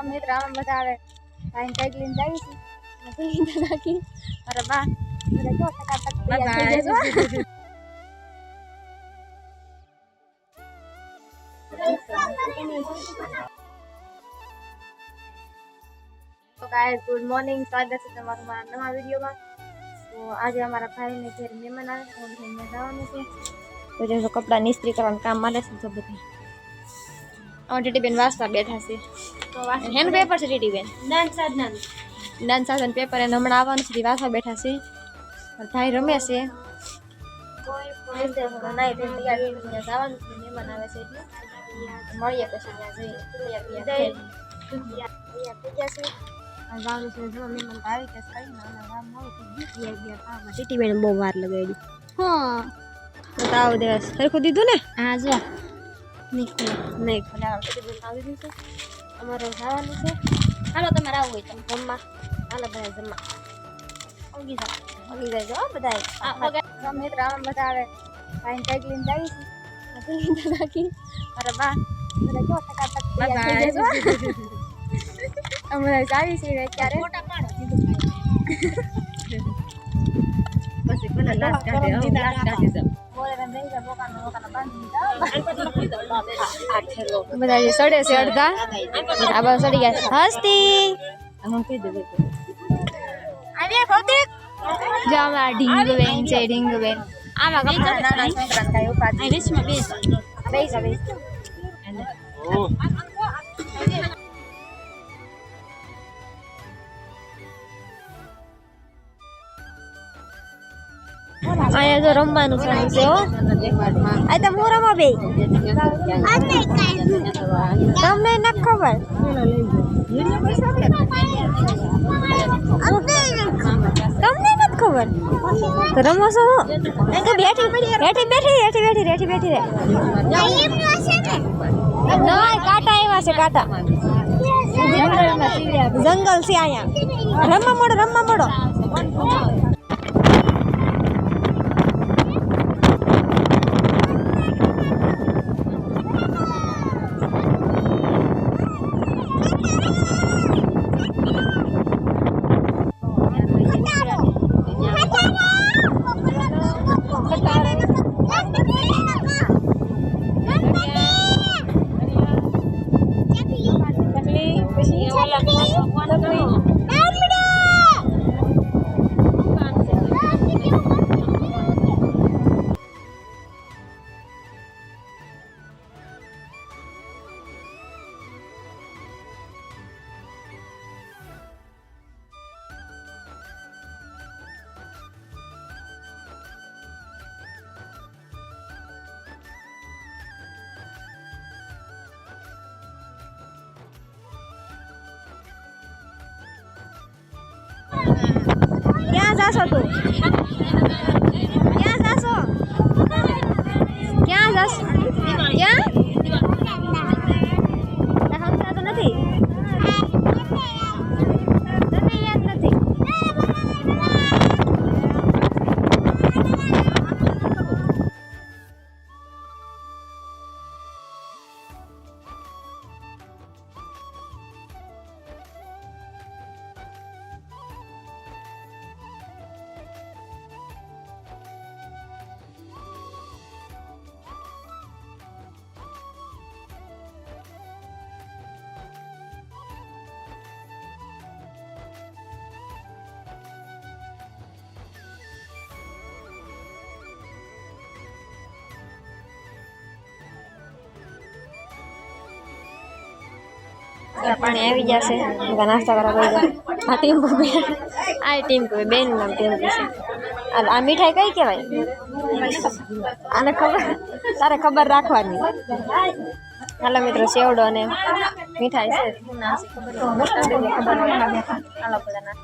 મિત્ર આમ બધા આવે કાઈ ટેગ લઈને જાય છે નથી નાખી અરે બા બધા જો ટકાટક તૈયાર થઈ જજો तो गाइस गुड मॉर्निंग स्वागत है તમારું મારા નવા વિડિયોમાં। તો આજે અમારા ભાઈને ઘરે મહેમાન આવે છે તો ઘરે જવાનું છે તો જો કપડાં ઇસ્ત્રી કરવાનું કામ માલે છે તો બધું ટીટી બેન વાસવા બેઠા છે તો હેન પેપર છે ટીટી બેન નાન સાધન પેપર એને હમણાં આવવાનું છે વાસવા બેઠા છે ભાઈ રમે છે કોઈ નહીં તે તૈયાર જવાનું છે મહેમાન આવે છે એટલે મળીએ પછી ત્યાં જઈએ તૈયાર થઈ જશે ગામ से जो मेहमान આવી કે કઈ ના ગામ મોડું થઈ ગયું આ ટીટી બેન બહુ વાર લગાડી હા તો તાવ દિવસ સરખું દીધું ને હા જો નહીં ખોલે ટીટી બેન આવી દીધું અમારે જવાનું છે હાલો તમારે આવું હોય તમે જમવા હાલો બધા જમવા ઓગી જાય બધા મિત્ર આમ બધા આવે કાઈ ટેગ લઈને જાય છે નથી નાખી અરે બા બધા જો ટકાટક તૈયાર થઈ જજો અમારે જાવી છે અત્યારે ફોટા પાડો પછી પેલા લાસ્ટ કાઢે બોલે રન દઈ જા બોકાનો બાંધી દીધા બધા જે સડે છે અડધા આ બસ સડી ગયા હસ્તી હું કહી દે આવી ભૌતિક જામા ઢીંગ બેન છે ઢીંગ બેન આમાં કપડા નાના છોકરા કાઈ ઉપાડી આ રીચમાં બેસ ઓ आया जो रमવાનું છે હો આ તો મોરામાં બે તમને ન ખબર તમને ન ખબર તો રમો છો તો બેઠી રે ના કાટા આવ્યા છે કાટા જંગલ છે આયા રમવા મોડો ક્યાં જાશો તું ક્યાં જાશો ક્યાં તો નથી તને યાદ નથી પાણી આવી જશે નાસ્તા કરવા ગઈ આ ટીમ્પુ બેન આ ટીમ્પુ બેન નામ ટીમ્પુ છે આ મીઠાઈ કઈ કહેવાય આને ખબર તારે ખબર રાખવાની હાલો મિત્રો સેવડો અને મીઠાઈ છે ખબર હાલો બધા